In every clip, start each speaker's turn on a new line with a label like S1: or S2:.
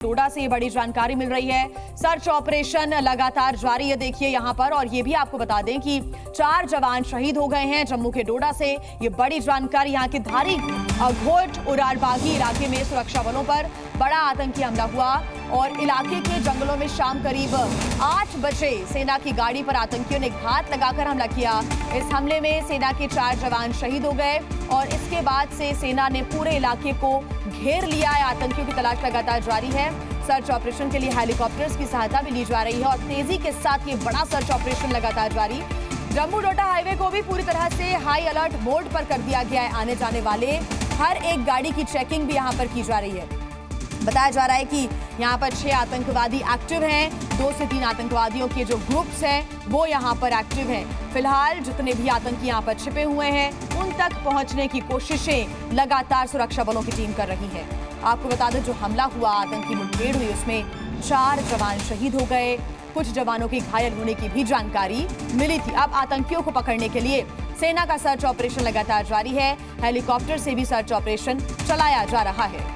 S1: डोडा से ये बड़ी जानकारी मिल रही है। सर्च ऑपरेशन लगातार जारी है देखिए यहां पर, और ये भी आपको बता दें कि 4 जवान शहीद हो गए हैं जम्मू के डोडा से। ये बड़ी जानकारी। यहां के धारी घोट उरारबागी इलाके में सुरक्षा बलों पर बड़ा आतंकी हमला हुआ और इलाके के जंगलों में शाम करीब 8 बजे सेना की गाड़ी पर आतंकियों ने घात लगाकर हमला किया। इस हमले में सेना के 4 जवान शहीद हो गए और इसके बाद से सेना ने पूरे इलाके को घेर लिया है। आतंकियों की तलाश लगातार जारी है। सर्च ऑपरेशन के लिए हेलीकॉप्टर्स की सहायता भी ली जा रही है और तेजी के साथ ये बड़ा सर्च ऑपरेशन लगातार जारी। जम्मू डोडा हाईवे को भी पूरी तरह से हाई अलर्ट मोड पर कर दिया गया है। आने जाने वाले हर एक गाड़ी की चेकिंग भी यहां पर की जा रही है। बताया जा रहा है कि यहाँ पर 6 आतंकवादी एक्टिव हैं। 2 से 3 आतंकवादियों के जो ग्रुप्स हैं वो यहाँ पर एक्टिव हैं। फिलहाल जितने भी आतंकी यहाँ पर छिपे हुए हैं उन तक पहुंचने की कोशिशें लगातार सुरक्षा बलों की टीम कर रही है। आपको बता दें जो हमला हुआ, आतंकी मुठभेड़ हुई, उसमें 4 जवान शहीद हो गए। कुछ जवानों के घायल होने की भी जानकारी मिली थी। अब आतंकियों को पकड़ने के लिए सेना का सर्च ऑपरेशन लगातार जारी है। हेलीकॉप्टर से भी सर्च ऑपरेशन चलाया जा रहा है।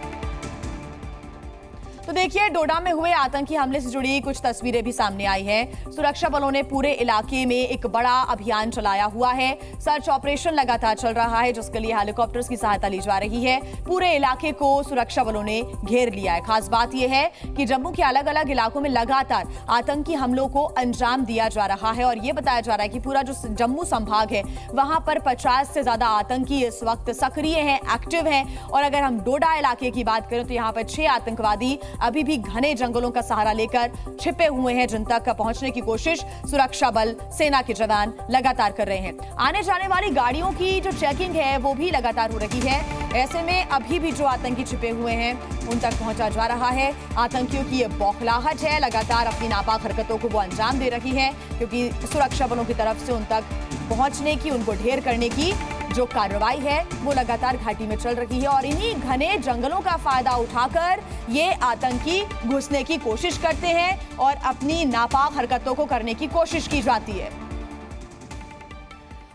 S1: तो देखिए डोडा में हुए आतंकी हमले से जुड़ी कुछ तस्वीरें भी सामने आई हैं। सुरक्षा बलों ने पूरे इलाके में एक बड़ा अभियान चलाया हुआ है। सर्च ऑपरेशन लगातार चल रहा है जिसके लिए हेलीकॉप्टर्स की सहायता ली जा रही है। पूरे इलाके को सुरक्षा बलों ने घेर लिया है। खास बात यह है कि जम्मू के अलग अलग इलाकों में लगातार आतंकी हमलों को अंजाम दिया जा रहा है और यह बताया जा रहा है कि पूरा जो जम्मू संभाग है वहां पर 50 से ज्यादा आतंकी इस वक्त सक्रिय हैं, एक्टिव हैं। और अगर हम डोडा इलाके की बात करें तो यहाँ पर 6 आतंकवादी अभी भी घने जंगलों का सहारा लेकर छिपे हुए हैं जिन तक पहुंचने की कोशिश सुरक्षा बल, सेना के जवान लगातार कर रहे हैं। आने जाने वाली गाड़ियों की जो चेकिंग है वो भी लगातार हो रही है। ऐसे में अभी भी जो आतंकी छिपे हुए हैं उन तक पहुंचा जा रहा है। आतंकियों की ये बौखलाहट है, लगातार अपनी नापाक हरकतों को वो अंजाम दे रही है क्योंकि सुरक्षा बलों की तरफ से उन तक पहुंचने की, उनको ढेर करने की जो कार्रवाई है वो लगातार घाटी में चल रही है। और इन्हीं घने जंगलों का फायदा उठाकर ये आतंकी घुसने की कोशिश करते हैं और अपनी नापाक हरकतों को करने की कोशिश की जाती है।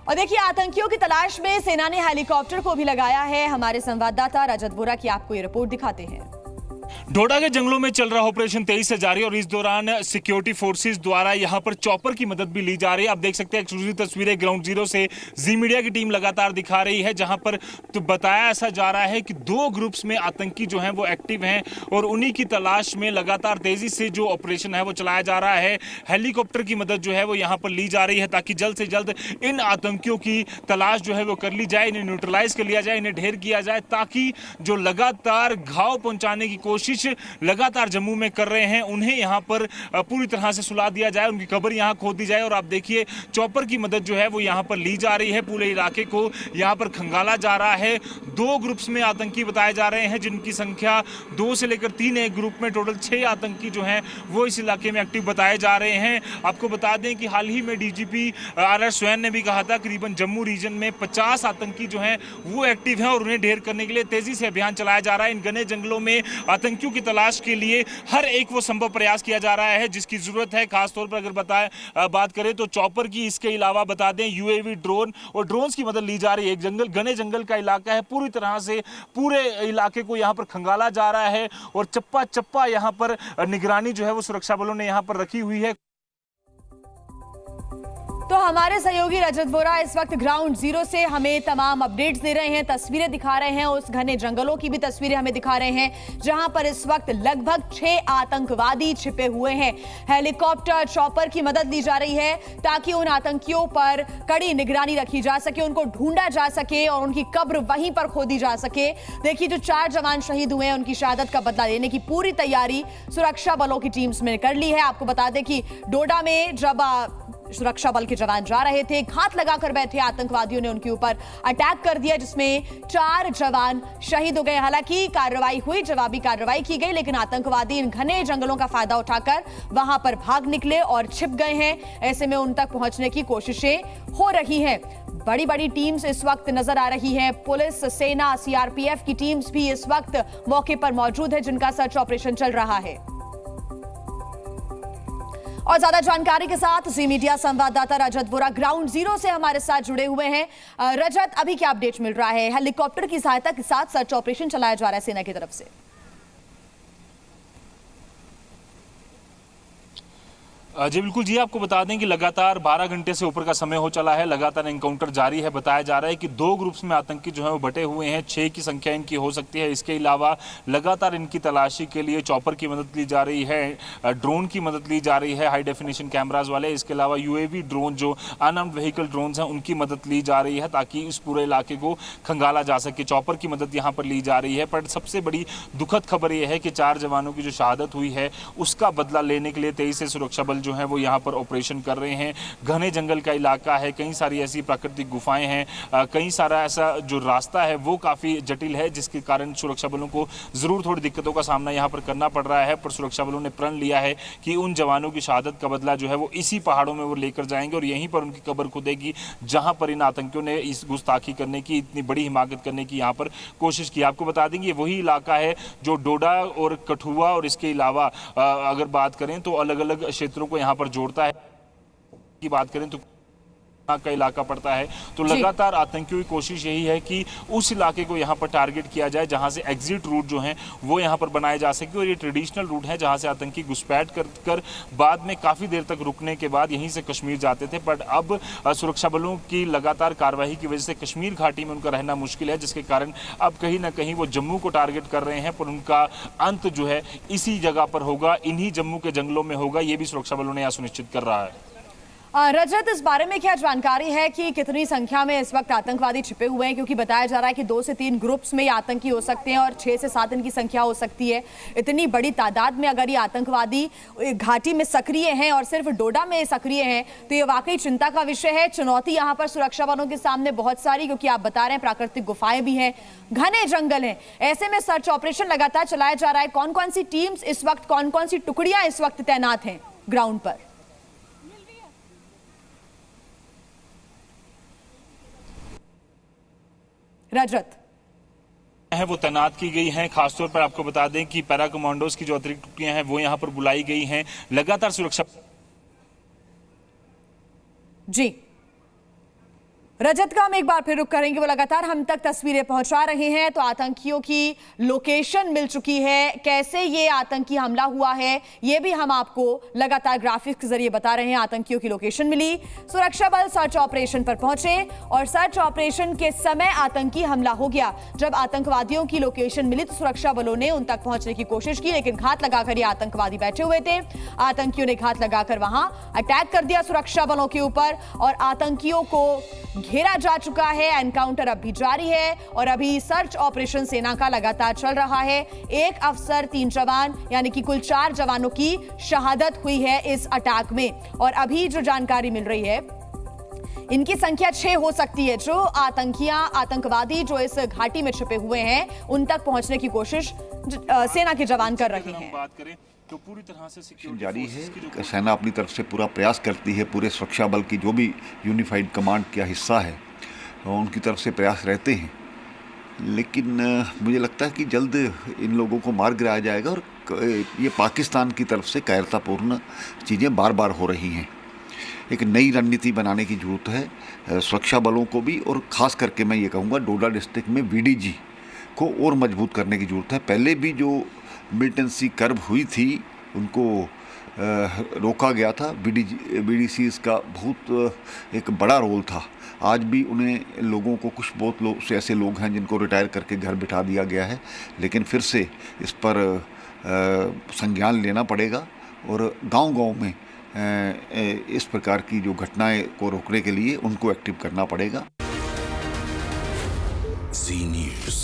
S1: और देखिए आतंकियों की तलाश में सेना ने हेलीकॉप्टर को भी लगाया है। हमारे संवाददाता रजत बोरा की आपको ये रिपोर्ट दिखाते हैं।
S2: डोडा के जंगलों में चल रहा ऑपरेशन 23 से जारी और इस दौरान सिक्योरिटी फोर्सेस द्वारा यहां पर चॉपर की मदद भी ली जा रही है। आप देख सकते हैं एक्सक्लूसिव तस्वीरें ग्राउंड जीरो से जी मीडिया की टीम लगातार दिखा रही है जहां पर तो बताया ऐसा जा रहा है कि 2 ग्रुप्स में आतंकी जो हैं वो एक्टिव हैं और उन्हीं की तलाश में लगातार तेजी से जो ऑपरेशन है वो चलाया जा रहा है। हेलीकॉप्टर की मदद जो है वो यहाँ पर ली जा रही है ताकि जल्द से जल्द इन आतंकियों की तलाश जो है वो कर ली जाए, इन्हें न्यूट्रलाइज कर लिया जाए, इन्हें ढेर किया जाए ताकि जो लगातार घाव पहुंचाने की कोशिश लगातार जम्मू में कर रहे हैं उन्हें यहां पर पूरी तरह से सुला दिया जाए, उनकी कब्र यहां खोद दी जाए। और आप देखिए चॉपर की मदद जो है वो यहां पर ली जा रही है। पूरे इलाके को यहां पर खंगाला जा रहा है। 2 ग्रुप्स में आतंकी बताए जा रहे हैं जिनकी संख्या 2 से लेकर 3 है। एक ग्रुप में टोटल 6 आतंकी जो हैं वो इस इलाके में एक्टिव बताए जा रहे हैं। आपको बता दें कि हाल ही में डीजीपी आर स्वैन ने भी कहा था करीबन जम्मू रीजन में 50 आतंकी जो हैं वो एक्टिव हैं और उन्हें ढेर करने के लिए तेजी से अभियान चलाया जा रहा है। इन घने जंगलों में आतंकियों की तलाश के लिए हर एक वो संभव प्रयास किया जा रहा है जिसकी जरूरत है। खासतौर पर अगर बात करें तो चॉपर की, इसके अलावा बता दें यूएवी, ड्रोन और ड्रोन्स की मदद ली जा रही है। एक जंगल, घने जंगल का इलाका है, पूरी तरह से पूरे इलाके को यहाँ पर खंगाला जा रहा है और चप्पा चप्पा यहाँ पर निगरानी जो है वो सुरक्षा बलों ने यहाँ पर रखी हुई है।
S1: तो हमारे सहयोगी रजत बोरा इस वक्त ग्राउंड जीरो से हमें तमाम अपडेट्स दे रहे हैं, तस्वीरें दिखा रहे हैं। उस घने जंगलों की भी तस्वीरें हमें दिखा रहे हैं जहां पर इस वक्त लगभग 6 आतंकवादी छिपे हुए हैं। हेलीकॉप्टर, चॉपर की मदद ली जा रही है ताकि उन आतंकियों पर कड़ी निगरानी रखी जा सके, उनको ढूंढा जा सके और उनकी कब्र वहीं पर खोदी जा सके। देखिए जो 4 जवान शहीद हुए हैं उनकी शहादत का बदला लेने की पूरी तैयारी सुरक्षा बलों की टीम्स ने कर ली है। आपको बता दें कि डोडा में जब सुरक्षा बल के जवान जा रहे थे, घात लगाकर बैठे आतंकवादियों ने उनके ऊपर अटैक कर दिया जिसमें 4 जवान शहीद हो गए। हालांकि कार्रवाई हुई, जवाबी कार्रवाई की गई, लेकिन आतंकवादी इन घने जंगलों का फायदा उठाकर वहां पर भाग निकले और छिप गए हैं। ऐसे में उन तक पहुंचने की कोशिशें हो रही हैं। बड़ी बड़ी टीम्स इस वक्त नजर आ रही हैं। पुलिस, सेना, सीआरपीएफ की टीम्स भी इस वक्त मौके पर मौजूद है जिनका सर्च ऑपरेशन चल रहा है। और ज्यादा जानकारी के साथ जी मीडिया संवाददाता रजत बोरा ग्राउंड जीरो से हमारे साथ जुड़े हुए हैं। रजत, अभी क्या अपडेट मिल रहा है? हेलीकॉप्टर की सहायता के साथ सर्च ऑपरेशन चलाया जा रहा है सेना की तरफ से।
S2: जी बिल्कुल जी, आपको बता दें कि लगातार 12 घंटे से ऊपर का समय हो चला है, लगातार एनकाउंटर जारी है। बताया जा रहा है कि 2 ग्रुप्स में आतंकी जो है वो बटे हुए हैं, 6 की संख्या इनकी हो सकती है। इसके अलावा लगातार इनकी तलाशी के लिए चॉपर की मदद ली जा रही है, ड्रोन की मदद ली जा रही है, हाई डेफिनेशन कैमराज वाले। इसके अलावा UAV ड्रोन, जो अनआर्म्ड व्हीकल ड्रोन्स हैं, उनकी मदद ली जा रही है ताकि इस पूरे इलाके को खंगाला जा सके। चॉपर की मदद यहाँ पर ली जा रही है। पर सबसे बड़ी दुखद खबर यह है कि 4 जवानों की जो शहादत हुई है उसका बदला लेने के लिए 23 सुरक्षा बल जो है वो यहाँ पर ऑपरेशन कर रहे हैं। घने जंगल का इलाका है, कई सारी ऐसी प्राकृतिक गुफाएं हैं, कई सारा ऐसा जो रास्ता है वो काफ़ी जटिल है, जिसके कारण सुरक्षा बलों को ज़रूर थोड़ी दिक्कतों का सामना यहाँ पर करना पड़ रहा है। पर सुरक्षा बलों ने प्रण लिया है कि उन जवानों की शहादत का बदला जो है वो इसी पहाड़ों में वो लेकर जाएंगे और यहीं पर उनकी कब्र खुदेगी जहाँ पर इन आतंकियों ने इस गुस्ताखी करने की, इतनी बड़ी हिमाकत करने की यहाँ पर कोशिश की। आपको बता देंगे वही इलाका है जो डोडा और कठुआ और इसके अलावा अगर बात करें तो अलग अलग क्षेत्रों को यहाँ पर जोड़ता है। की बात करें तो का इलाका पड़ता है, तो लगातार आतंकियों की कोशिश यही है कि उस इलाके को यहाँ पर टारगेट किया जाए जहाँ से एग्जिट रूट जो हैं वो यहाँ पर बनाए जा सके। और ये ट्रेडिशनल रूट है जहाँ से आतंकी घुसपैठ कर बाद में काफ़ी देर तक रुकने के बाद यहीं से कश्मीर जाते थे। पर अब सुरक्षा बलों की लगातार कार्रवाई की वजह से कश्मीर घाटी में उनका रहना मुश्किल है, जिसके कारण अब कहीं ना कहीं वो जम्मू को टारगेट कर रहे हैं। पर उनका अंत जो है इसी जगह पर होगा, इन्हीं जम्मू के जंगलों में होगा, ये भी सुरक्षा बलों ने यह सुनिश्चित कर रहा है।
S1: रजत, इस बारे में क्या जानकारी है कि कितनी संख्या में इस वक्त आतंकवादी छिपे हुए हैं? क्योंकि बताया जा रहा है कि 2 से 3 ग्रुप्स में ये आतंकी हो सकते हैं और 6 से 7 इनकी संख्या हो सकती है। इतनी बड़ी तादाद में अगर ये आतंकवादी घाटी में सक्रिय हैं और सिर्फ डोडा में सक्रिय हैं तो ये वाकई चिंता का विषय है। चुनौती यहाँ पर सुरक्षा बलों के सामने बहुत सारी, क्योंकि आप बता रहे हैं प्राकृतिक गुफाएं भी हैं, घने जंगल हैं। ऐसे में सर्च ऑपरेशन लगातार चलाया जा रहा है। कौन कौन सी टीम्स इस वक्त, कौन कौन सी टुकड़ियां इस वक्त तैनात हैं ग्राउंड पर? रजत
S2: है वो तैनात की गई हैं। खासतौर पर आपको बता दें कि पैरा कमांडोज की जो अतिरिक्त टुकड़ियां हैं वो यहां पर बुलाई गई हैं। लगातार सुरक्षा
S1: जी रजत का हम एक बार फिर रुक करेंगे। वो लगातार हम तक तस्वीरें पहुंचा रहे हैं। तो आतंकियों की लोकेशन मिल चुकी है, कैसे ये आतंकी हमला हुआ है ये भी हम आपको लगातार ग्राफिक्स के जरिए बता रहे हैं। आतंकियों की लोकेशन मिली, सुरक्षा बल सर्च ऑपरेशन पर पहुंचे और सर्च ऑपरेशन के समय आतंकी हमला हो गया। जब आतंकवादियों की लोकेशन मिली तो सुरक्षा बलों ने उन तक पहुंचने की कोशिश की, लेकिन घात लगाकर ये आतंकवादी बैठे हुए थे। आतंकियों ने घात लगाकर वहां अटैक कर दिया सुरक्षा बलों के ऊपर और आतंकियों को घेरा जा चुका है। एनकाउंटर अब भी जारी है और अभी सर्च ऑपरेशन सेना का लगातार चल रहा है। 1 अफसर, 3 जवान, यानी कि कुल 4 जवानों की शहादत हुई है इस अटैक में। और अभी जो जानकारी मिल रही है इनकी संख्या 6 हो सकती है। जो आतंकवादी जो इस घाटी में छिपे हुए हैं उन तक पहुंचने की कोशिश सेना के जवान कर रहे हैं।
S2: बात करें तो पूरी तरह से
S3: जारी है। सेना अपनी तरफ से पूरा प्रयास करती है, पूरे सुरक्षा बल की जो भी यूनिफाइड कमांड का हिस्सा है उनकी तरफ से प्रयास रहते हैं। लेकिन मुझे लगता है कि जल्द इन लोगों को मार गिराया जाएगा। और ये पाकिस्तान की तरफ से कायरतापूर्ण चीज़ें बार बार हो रही हैं। एक नई रणनीति बनाने की ज़रूरत है सुरक्षा बलों को भी, और ख़ास करके मैं ये कहूँगा डोडा डिस्ट्रिक्ट में VDG को और मजबूत करने की ज़रूरत है। पहले भी जो मिलिटेंसी कर्व हुई थी उनको रोका गया था। BDCs का बहुत एक बड़ा रोल था। आज भी उन्हें लोगों को, कुछ बहुत लोग से ऐसे लोग हैं जिनको रिटायर करके घर बिठा दिया गया है, लेकिन फिर से इस पर संज्ञान लेना पड़ेगा और गांव-गांव में इस प्रकार की जो घटनाएं को रोकने के लिए उनको एक्टिव करना पड़ेगा।
S4: Zee News।